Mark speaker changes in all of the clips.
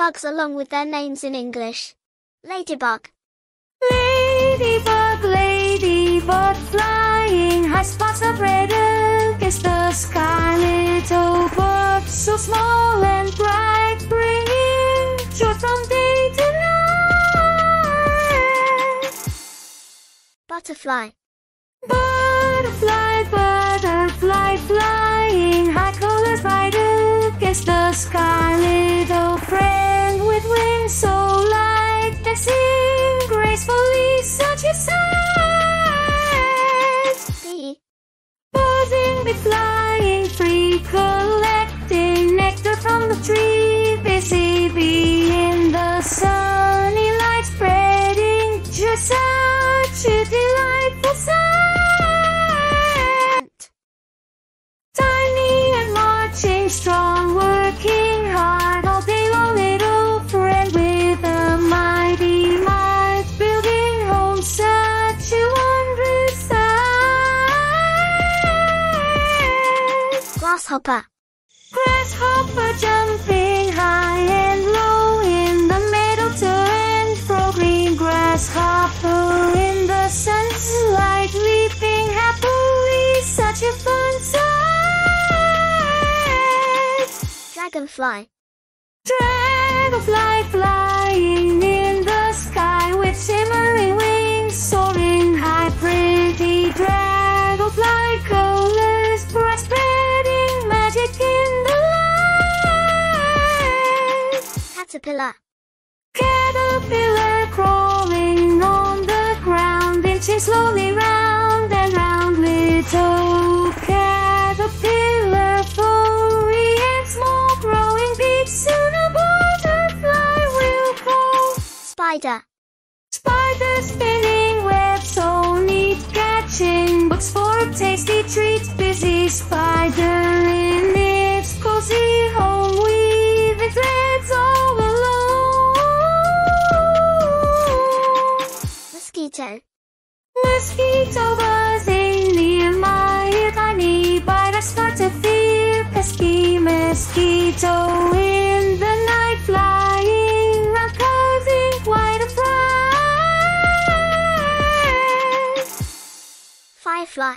Speaker 1: bugs along with their names in English. Ladybug.
Speaker 2: Ladybug, ladybug, flying high, spots of red against the sky. Little bug, so small and bright, bringing joy from day to night.
Speaker 1: Butterfly.
Speaker 2: Butterfly, butterfly, flying high, color spider against the sky. Little friend with wings so light, dancing gracefully, such a sight.
Speaker 1: Bee.
Speaker 2: Buzzing, bee, flying free, collecting nectar from the tree. Busy bee in the sunny light, spreading just such a delightful sight. Tiny and marching strong, working hard all day long, little friend with a mighty might, building home, such a wondrous sight.
Speaker 1: Grasshopper.
Speaker 2: Grasshopper, jumping high and low in the meadow, to and fro, green grasshopper in the sunlight, leaping happily, such a fun sight.
Speaker 1: Dragonfly.
Speaker 2: Dragonfly, flying in the sky with shimmering wings, soaring high, pretty dragonfly colors, bright, spreading magic in the light.
Speaker 1: Caterpillar.
Speaker 2: Caterpillar, crawling on the ground, inching slowly round and round. Little caterpillar, furry and small, growing big, soon a butterfly will call.
Speaker 1: Spider.
Speaker 2: Spider, spinning web so neat, catching bugs for a tasty treat. Busy spider in its cozy home, weaving threads all alone.
Speaker 1: Mosquito.
Speaker 2: Mosquito, buzzing near my ear, tiny bite I start to fear. Pesky mosquito in the night, flying round, causing quite a fright.
Speaker 1: Firefly.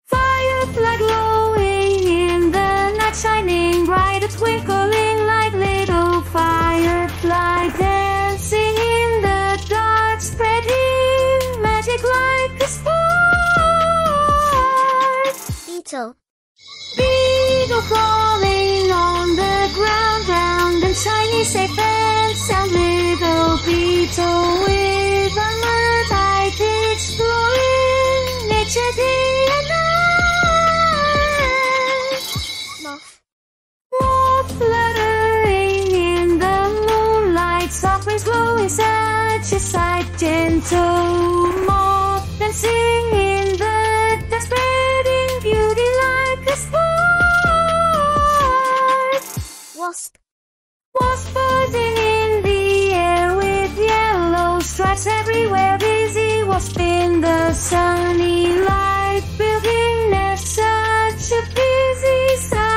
Speaker 2: Firefly, glowing in the night, shining bright, a twinkling light. Little firefly, dancing in the dark, spreading magic like a spark.
Speaker 1: Beetle.
Speaker 2: Beetle, crawling on the ground, round and shiny, safe and sound. Little beetle with armor tight, exploring nature day and night.
Speaker 1: Moth.
Speaker 2: Moth, fluttering in the moonlight, soft wings glowing, such a sight. Gentle moth, dancing in the dark, spreading beauty like a sport.
Speaker 1: Wasp.
Speaker 2: Wasp, buzzing in the air with yellow stripes everywhere. Busy wasp in the sunny light, building nests, such a busy sight.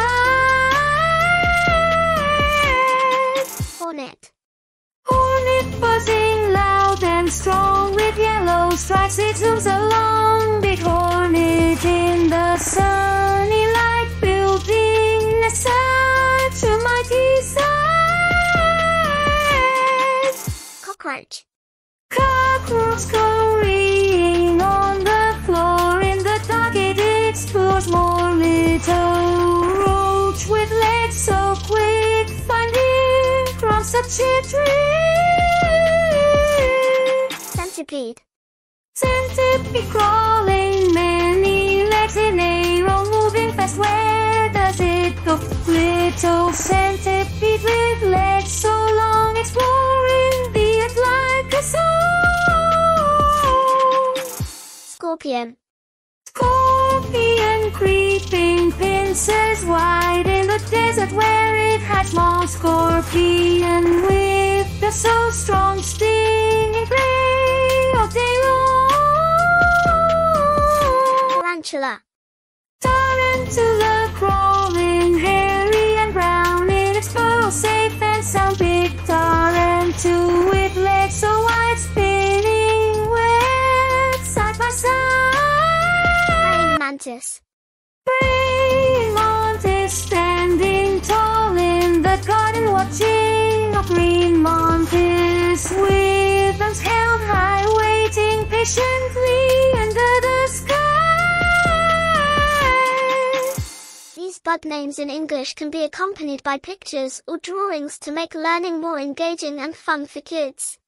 Speaker 1: Hornet.
Speaker 2: Hornet, buzzing loud and strong with yellow stripes, it zooms along. Big hornet in the sunny light, building nests, such a mighty sight.
Speaker 1: Cockroach.
Speaker 2: Cockroach, scurrying on the floor, in the dark it explores more. Little roach with legs so quick, finding from such a tree.
Speaker 1: Centipede.
Speaker 2: Centipede, crawling, many legs in a row, moving fast. Where does it go? Little centipede with legs so long, exploring the earth like a soul.
Speaker 1: Scorpion.
Speaker 2: Scorpion, creeping, pincers wide in the desert where it hides. Small scorpion with the so strong, stinging prey all day long.
Speaker 1: Tarantula.
Speaker 2: Tarantula, crawling, hairy and brown in its burrow, safe and sound. Big Tarantula with legs so wide, spinning webs side by side.
Speaker 1: Praying mantis.
Speaker 2: Praying mantis standing tall in the garden, watching a green mantis with arms held high, waiting patiently under the sky.
Speaker 1: These bug names in English can be accompanied by pictures or drawings to make learning more engaging and fun for kids.